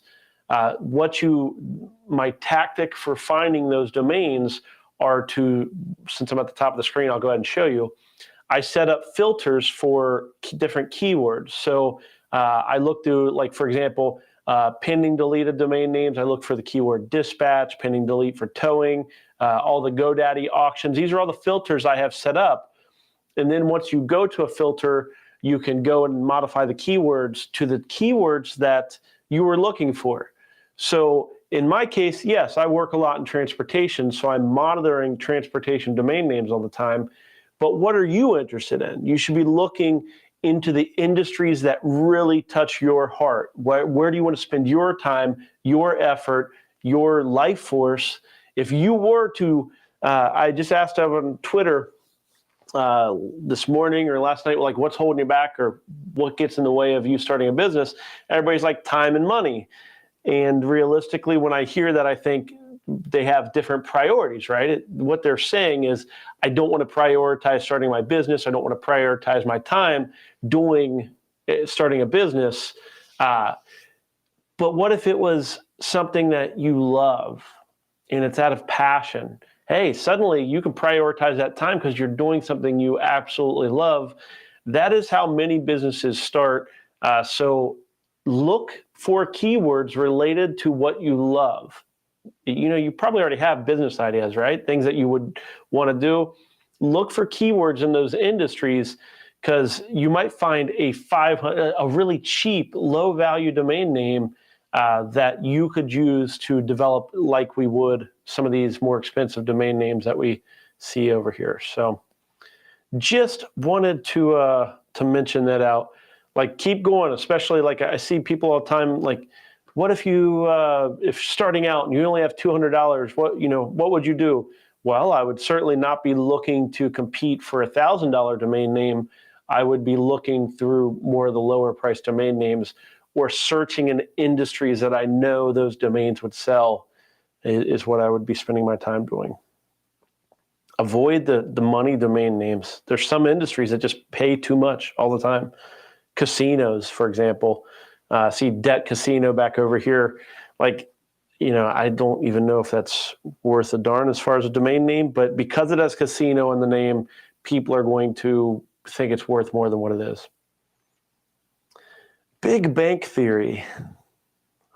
My tactic for finding those domains are to, since I'm at the top of the screen, I'll go ahead and show you. I set up filters for different keywords. So I look through, like, for example, pending deleted domain names. I look for the keyword dispatch, pending delete for towing, all the GoDaddy auctions. These are all the filters I have set up. And then once you go to a filter, you can go and modify the keywords to the keywords that you were looking for. So in my case, yes, I work a lot in transportation, so I'm monitoring transportation domain names all the time. But what are you interested in? You should be looking into the industries that really touch your heart. Where do you want to spend your time, your effort, your life force? If you were to, I just asked on Twitter this morning or last night, like, what's holding you back or what gets in the way of you starting a business? Everybody's like time and money. And realistically, when I hear that, I think they have different priorities, right? What they're saying is, I don't want to prioritize starting my business. I don't want to prioritize my time starting a business. But what if it was something that you love and it's out of passion? hey, suddenly you can prioritize that time because you're doing something you absolutely love. That is how many businesses start. So look for keywords related to what you love. You probably already have business ideas, right? Things that you would want to do. Look for keywords in those industries because you might find a really cheap, low value domain name that you could use to develop like we would some of these more expensive domain names that we see over here. So just wanted to mention that out. Like, keep going, especially like I see people all the time, like, what if if starting out and you only have $200, what would you do? Well, I would certainly not be looking to compete for $1,000 domain name. I would be looking through more of the lower price domain names or searching in industries that I know those domains would sell is what I would be spending my time doing. Avoid the money domain names. There's some industries that just pay too much all the time. Casinos, for example. See Debt Casino back over here. Like, I don't even know if that's worth a darn as far as a domain name, but because it has casino in the name, people are going to think it's worth more than what it is. Big Bank Theory.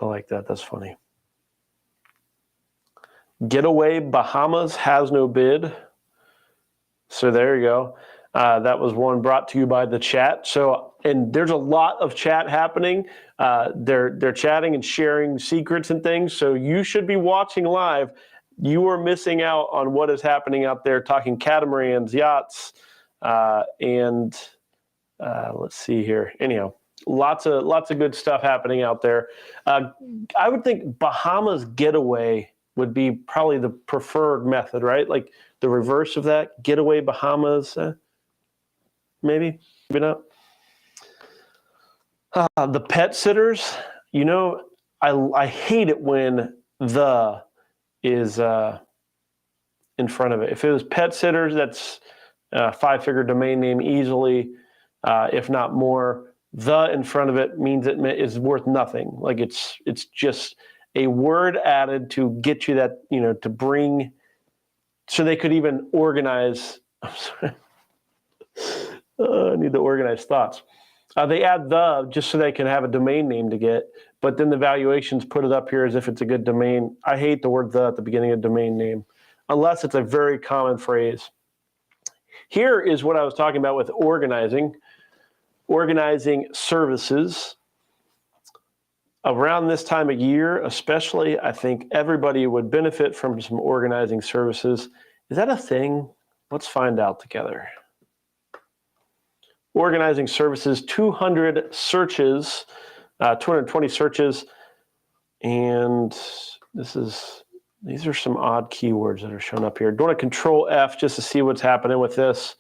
I like that. That's funny. Getaway Bahamas has no bid. So there you go. That was one brought to you by the chat. And there's a lot of chat happening. They're chatting and sharing secrets and things. So you should be watching live. You are missing out on what is happening out there, talking catamarans, yachts, and let's see here. Anyhow, lots of good stuff happening out there. I would think Bahamas Getaway would be probably the preferred method, right? Like the reverse of that, Getaway Bahamas, maybe not. The pet sitters, I hate it when the is in front of it. If it was pet sitters, that's a 5-figure domain name easily, if not more. The in front of it means it is worth nothing. Like it's just a word added to get you that, to bring, so they could even organize. I'm sorry. I need to organize thoughts. They add the just so they can have a domain name to get, but then the valuations put it up here as if it's a good domain. I hate the word the at the beginning of domain name, unless it's a very common phrase. Here is what I was talking about with organizing services. Around this time of year, especially, I think everybody would benefit from some organizing services. Is that a thing? Let's find out together. Organizing services, 200 searches, 220 searches, and these are some odd keywords that are shown up here. Doing a Control F just to see what's happening with this.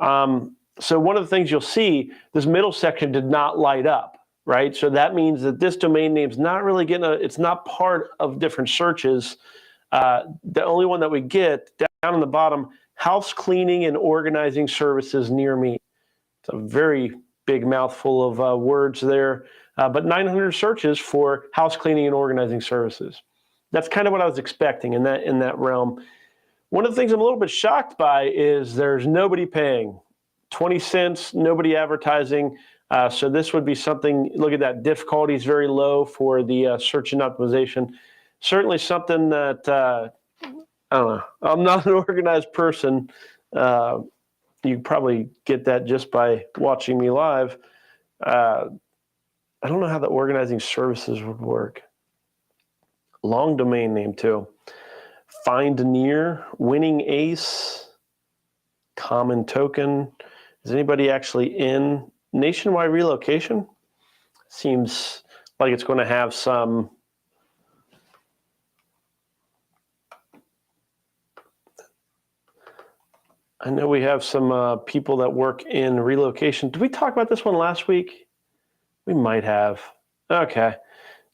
So one of the things you'll see, this middle section did not light up, right? So that means that this domain name is not really it's not part of different searches. The only one that we get down on the bottom, house cleaning and organizing services near me. It's a very big mouthful of words there, but 900 searches for house cleaning and organizing services. That's kind of what I was expecting in that realm. One of the things I'm a little bit shocked by is there's nobody paying 20 cents, nobody advertising. So this would be something, look at that, difficulty is very low for the search and optimization. Certainly something that, I don't know, I'm not an organized person. You probably get that just by watching me live. I don't know how the organizing services would work. Long domain name too. Find near, winning ace, common token. Is anybody actually in nationwide relocation? Seems like it's going to have some. I know we have some people that work in relocation. Did we talk about this one last week? We might have. Okay.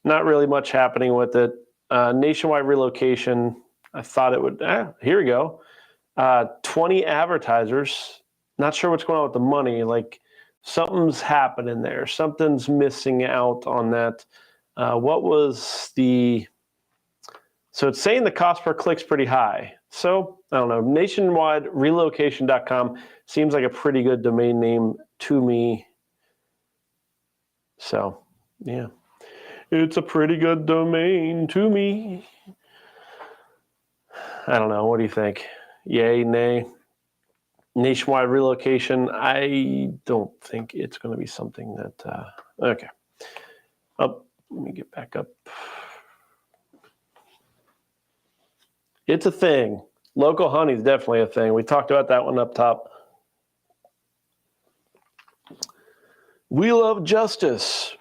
Not really much happening with it. Nationwide relocation. I thought it would. Here we go. 20 advertisers. Not sure what's going on with the money. Like something's happening there. Something's missing out on that. What was the... So it's saying the cost per click's pretty high. So I don't know. Nationwiderelocation.com seems like a pretty good domain name to me. So yeah, it's a pretty good domain to me. I don't know. What do you think? Yay, nay? Nationwide relocation. I don't think it's going to be something that. Okay. Oh, let me get back up. It's a thing. Local honey is definitely a thing. We talked about that one up top. We love justice.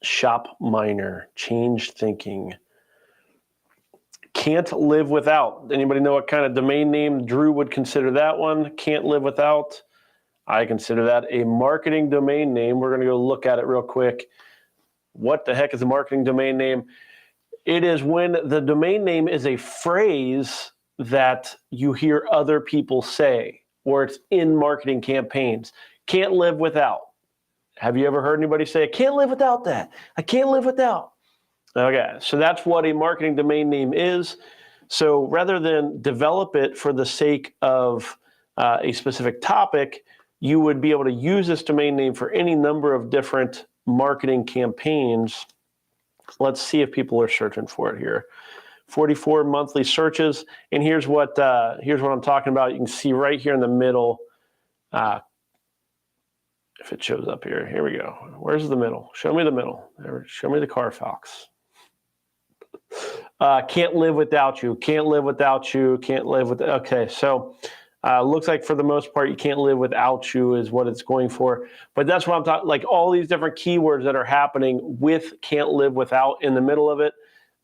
Shop miner. Changed thinking. Can't live without. Anybody know what kind of domain name Drew would consider that one? Can't live without. I consider that a marketing domain name. We're going to go look at it real quick. What the heck is a marketing domain name? It is when the domain name is a phrase that you hear other people say, or it's in marketing campaigns. Can't live without. Have you ever heard anybody say, I can't live without that? I can't live without. Okay, so that's what a marketing domain name is. So rather than develop it for the sake of a specific topic, you would be able to use this domain name for any number of different marketing campaigns. Let's see if people are searching for it here. 44 monthly searches, and here's what I'm talking about. You can see right here in the middle. If it shows up here, here we go. Where's the middle? Show me the middle. Show me the Carfax. Can't live without you. Can't live without you. Can't live with. Okay, so looks like for the most part, you can't live without you is what it's going for. But that's what I'm talking. Like all these different keywords that are happening with can't live without in the middle of it.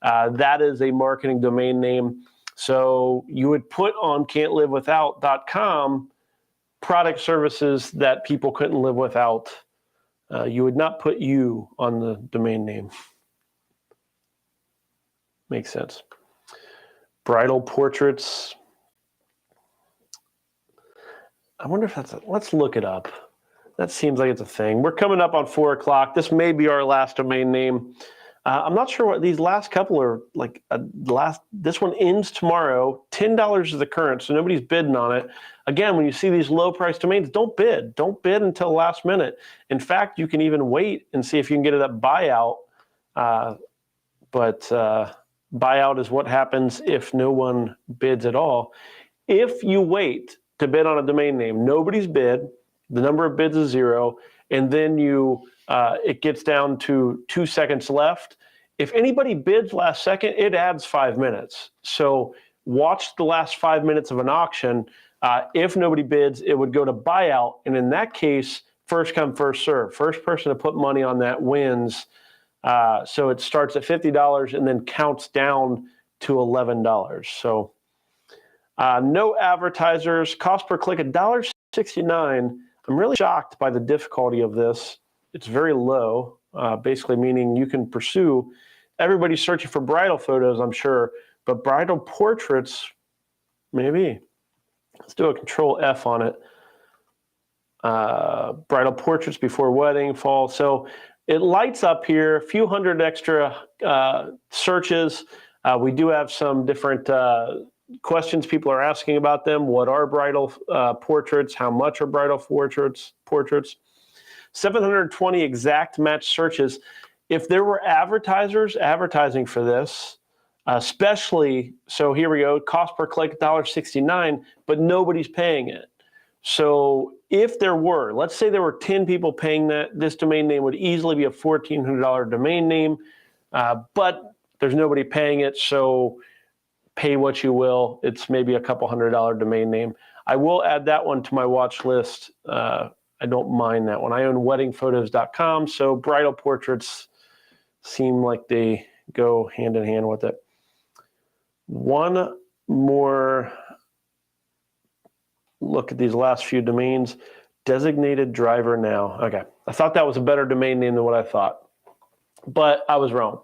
That is a marketing domain name. So you would put on can'tlivewithout.com product services that people couldn't live without. You would not put you on the domain name. Makes sense. Bridal portraits. I wonder if that's let's look it up. That seems like it's a thing. We're coming up on 4 o'clock. This may be our last domain name. I'm not sure what these last couple are like. This one ends tomorrow. $10 is the current, so nobody's bidding on it. Again, when you see these low price domains, don't bid. Don't bid until the last minute. In fact, you can even wait and see if you can get it at buyout. But buyout is what happens if no one bids at all. If you wait to bid on a domain name, nobody's bid, the number of bids is 0, and then it gets down to 2 seconds left. If anybody bids last second, it adds 5 minutes. So watch the last 5 minutes of an auction. If nobody bids, it would go to buyout, and in that case, first come, first serve. First person to put money on that wins. So it starts at $50 and then counts down to $11. So no advertisers, cost per click $1.69. I'm really shocked by the difficulty of this. It's very low, basically meaning you can pursue. Everybody's searching for bridal photos, I'm sure, but bridal portraits, maybe. Let's do a Control F on it. Bridal portraits before wedding, fall. So it lights up here, a few hundred extra searches. We do have some different questions people are asking about them. What are bridal portraits? How much are bridal portraits? 720 exact match searches. If there were advertisers advertising for this, especially, so here we go, cost per click $1.69, but nobody's paying it. So if there were, let's say there were 10 people paying that, this domain name would easily be a $1,400 domain name, but there's nobody paying it, so pay what you will. It's maybe a couple $100 domain name. I will add that one to my watch list. I don't mind that one. I own weddingphotos.com, so bridal portraits seem like they go hand in hand with it. One more look at these last few domains. Designated driver now. Okay, I thought that was a better domain name than what I thought, but I was wrong.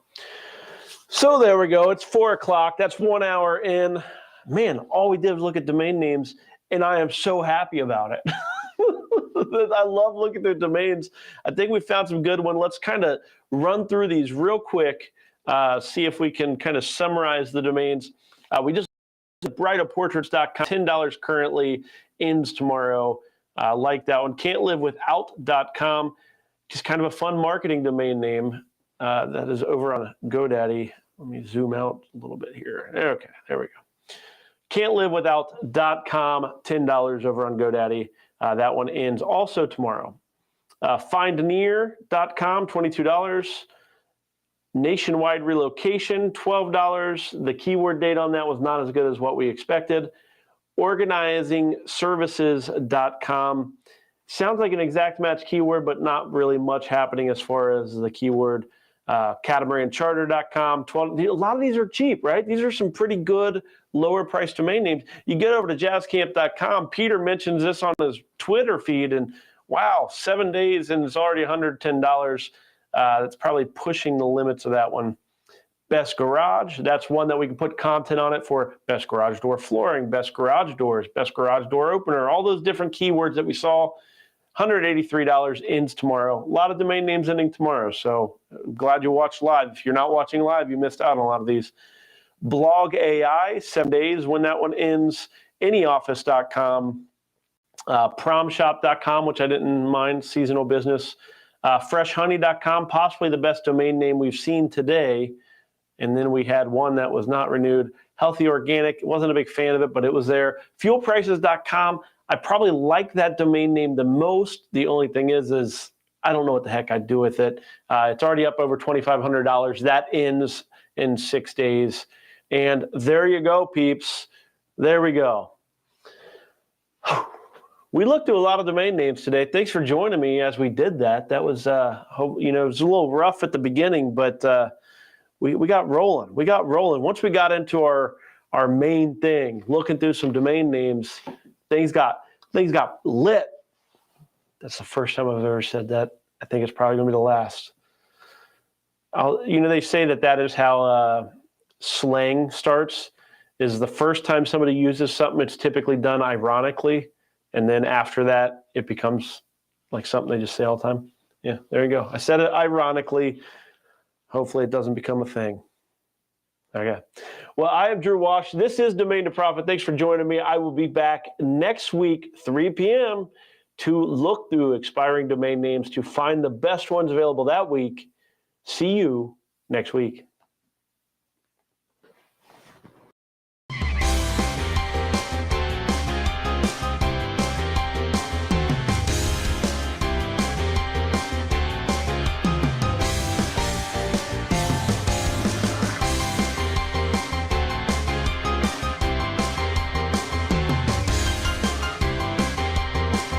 So there we go. It's 4 o'clock. That's 1 hour in. Man, all we did was look at domain names, and I am so happy about it. I love looking through domains. I think we found some good ones. Let's kind of run through these real quick, see if we can kind of summarize the domains. We just brightoportraits.com, $10 currently, ends tomorrow. Like that one. Can'tLiveWithout.com, just kind of a fun marketing domain name that is over on GoDaddy. Let me zoom out a little bit here. Okay, there we go. Can'tLiveWithout.com, $10 over on GoDaddy. That one ends also tomorrow. Findnear.com, $22. Nationwide relocation, $12. The keyword data on that was not as good as what we expected. Organizingservices.com. Sounds like an exact match keyword, but not really much happening as far as the keyword. CatamaranCharter.com. A lot of these are cheap, right? These are some pretty good lower price domain names. You get over to jazzcamp.com. Peter mentions this on his Twitter feed, and wow, 7 days and it's already $110. That's probably pushing the limits of that one. Best Garage, that's one that we can put content on it for best garage door flooring, best garage doors, best garage door opener, all those different keywords that we saw. $183 ends tomorrow. A lot of domain names ending tomorrow, so I'm glad you watched live. If you're not watching live, you missed out on a lot of these. Blog AI, 7 days when that one ends. Anyoffice.com, promshop.com, which I didn't mind, seasonal business. Freshhoney.com, possibly the best domain name we've seen today. And then we had one that was not renewed. Healthy Organic, wasn't a big fan of it, but it was there. Fuelprices.com, I probably like that domain name the most. The only thing is I don't know what the heck I'd do with it. It's already up over $2,500. That ends in 6 days. And there you go, peeps. There we go. We looked through a lot of domain names today. Thanks for joining me as we did that. That was, it was a little rough at the beginning, but we got rolling. We got rolling. Once we got into our main thing, looking through some domain names, things got lit. That's the first time I've ever said that. I think it's probably going to be the last. They say that is how slang starts. Is the first time somebody uses something, it's typically done ironically. And then after that, it becomes like something they just say all the time. Yeah, there you go. I said it ironically. Hopefully it doesn't become a thing. Okay. Well, I am Drew Wash. This is Domain to Profit. Thanks for joining me. I will be back next week, 3 p.m., to look through expiring domain names to find the best ones available that week. See you next week.